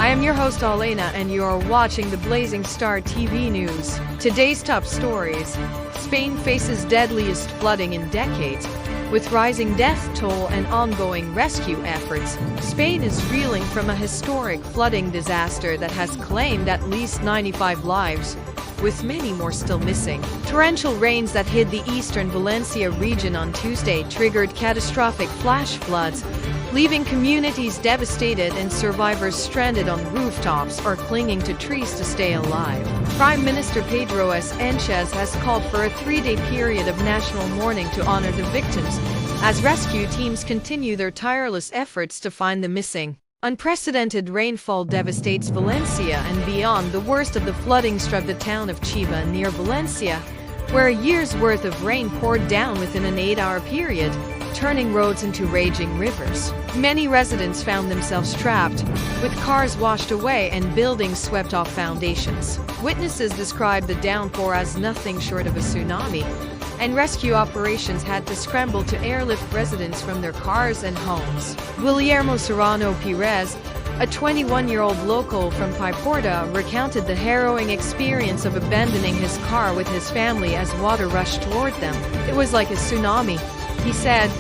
I am your host Alena and you are watching the Blazing Star TV News. Today's top stories. Spain faces deadliest flooding in decades. With rising death toll and ongoing rescue efforts, Spain is reeling from a historic flooding disaster that has claimed at least 95 lives, with many more still missing. Torrential rains that hit the eastern Valencia region on Tuesday triggered catastrophic flash floods, leaving communities devastated and survivors stranded on rooftops or clinging to trees to stay alive. Prime Minister Pedro Sánchez has called for a 3-day period of national mourning to honor the victims, as rescue teams continue their tireless efforts to find the missing. Unprecedented rainfall devastates Valencia and beyond. The worst of the flooding struck the town of Chiva near Valencia, where a year's worth of rain poured down within an 8-hour period, turning roads into raging rivers. Many residents found themselves trapped, with cars washed away and buildings swept off foundations. Witnesses described the downpour as nothing short of a tsunami, and rescue operations had to scramble to airlift residents from their cars and homes. Guillermo Serrano Perez, a 21-year-old local from Piporta, recounted the harrowing experience of abandoning his car with his family as water rushed toward them. It was like a tsunami, he said,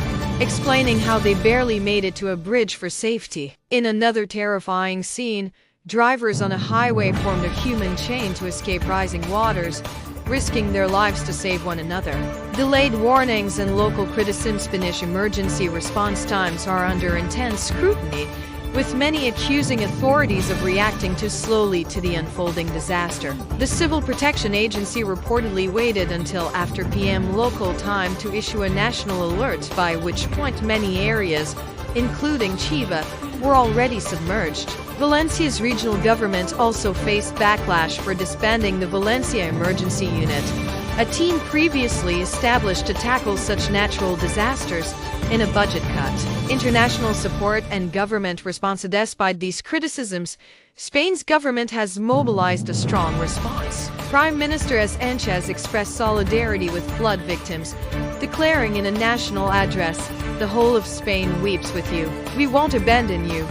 explaining how they barely made it to a bridge for safety. In another terrifying scene, drivers on a highway formed a human chain to escape rising waters, risking their lives to save one another. Delayed warnings and local criticism. Spanish emergency response times are under intense scrutiny, with many accusing authorities of reacting too slowly to the unfolding disaster. The Civil Protection Agency reportedly waited until after p.m. local time to issue a national alert, by which point many areas, including Chiva, were already submerged. Valencia's regional government also faced backlash for disbanding the Valencia Emergency Unit, a team previously established to tackle such natural disasters, in a budget cut. International support and government response. Despite these criticisms, Spain's government has mobilized a strong response. Prime Minister Sánchez expressed solidarity with flood victims, declaring in a national address, "The whole of Spain weeps with you. We won't abandon you."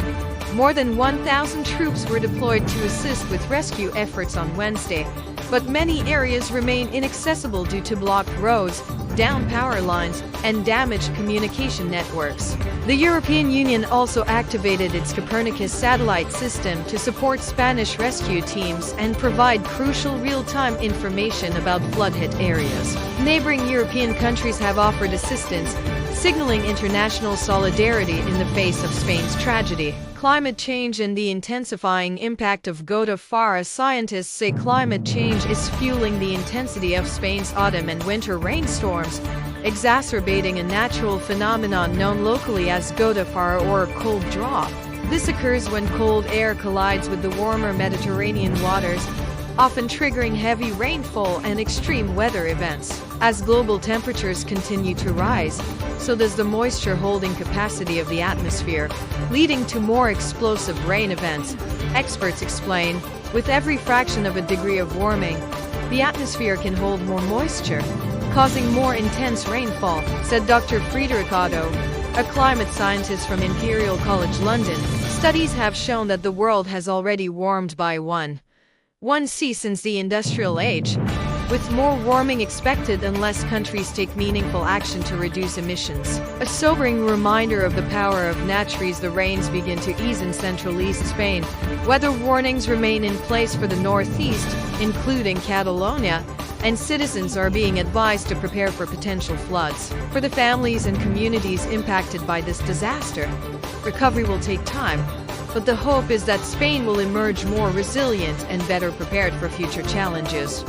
More than 1,000 troops were deployed to assist with rescue efforts on Wednesday, but many areas remain inaccessible due to blocked roads, down power lines, and damaged communication networks. The European Union also activated its Copernicus satellite system to support Spanish rescue teams and provide crucial real-time information about flood-hit areas. Neighboring European countries have offered assistance, signaling international solidarity in the face of Spain's tragedy. Climate change and the intensifying impact of gota fara. Scientists say climate change is fueling the intensity of Spain's autumn and winter rainstorms, exacerbating a natural phenomenon known locally as gota fara or cold draw. This occurs when cold air collides with the warmer Mediterranean waters, often triggering heavy rainfall and extreme weather events. As global temperatures continue to rise, so does the moisture holding capacity of the atmosphere, leading to more explosive rain events. Experts explain, with every fraction of a degree of warming, the atmosphere can hold more moisture, causing more intense rainfall, said Dr. Friederich Otto, a climate scientist from Imperial College London. Studies have shown that the world has already warmed by 1°C since the industrial age, with more warming expected unless countries take meaningful action to reduce emissions. A sobering reminder of the power of nature. As the rains begin to ease in central East Spain, weather warnings remain in place for the northeast, including Catalonia, and citizens are being advised to prepare for potential floods. For the families and communities impacted by this disaster, recovery will take time, but the hope is that Spain will emerge more resilient and better prepared for future challenges.